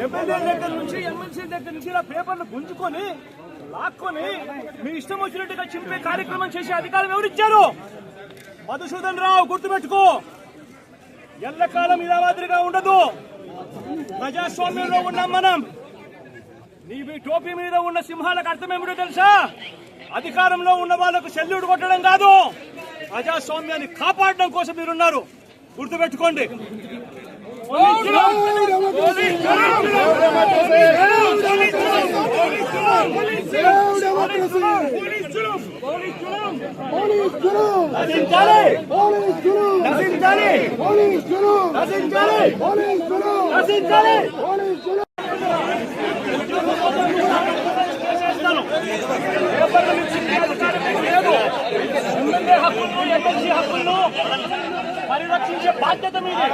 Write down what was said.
MLA దగ్గర నుంచి MLC దగ్గర నుంచి ఇలా పేపర్లు గుంజుకొని లాక్కొని మీ ఇష్టం వచ్చినట్టుగా చింపే కార్యక్రమం చేసే అధికారం ఎవరిచ్చారు? మధుసూదన్ రావు, గుర్తుపెట్టుకో, ఎల్లకాలం ఇలా మాదిరిగా ఉండదు. ప్రజాస్వామ్యంలో ఉన్నాం మనం. నీ టోపీ మీద ఉన్న సింహాలకు అర్థం ఏమిటో తెలుసా? అధికారంలో ఉన్న వాళ్లకు సెల్యూట్ కొట్టడం కాదు, ప్రజాస్వామ్యాన్ని కాపాడడం కోసం మీరున్నారు. గుర్తుపెట్టుకోండి. ఎమ్మెల్యే హక్కులను, ఎమ్మెల్సీ హక్కులను పరిరక్షించే బాధ్యత మీదే.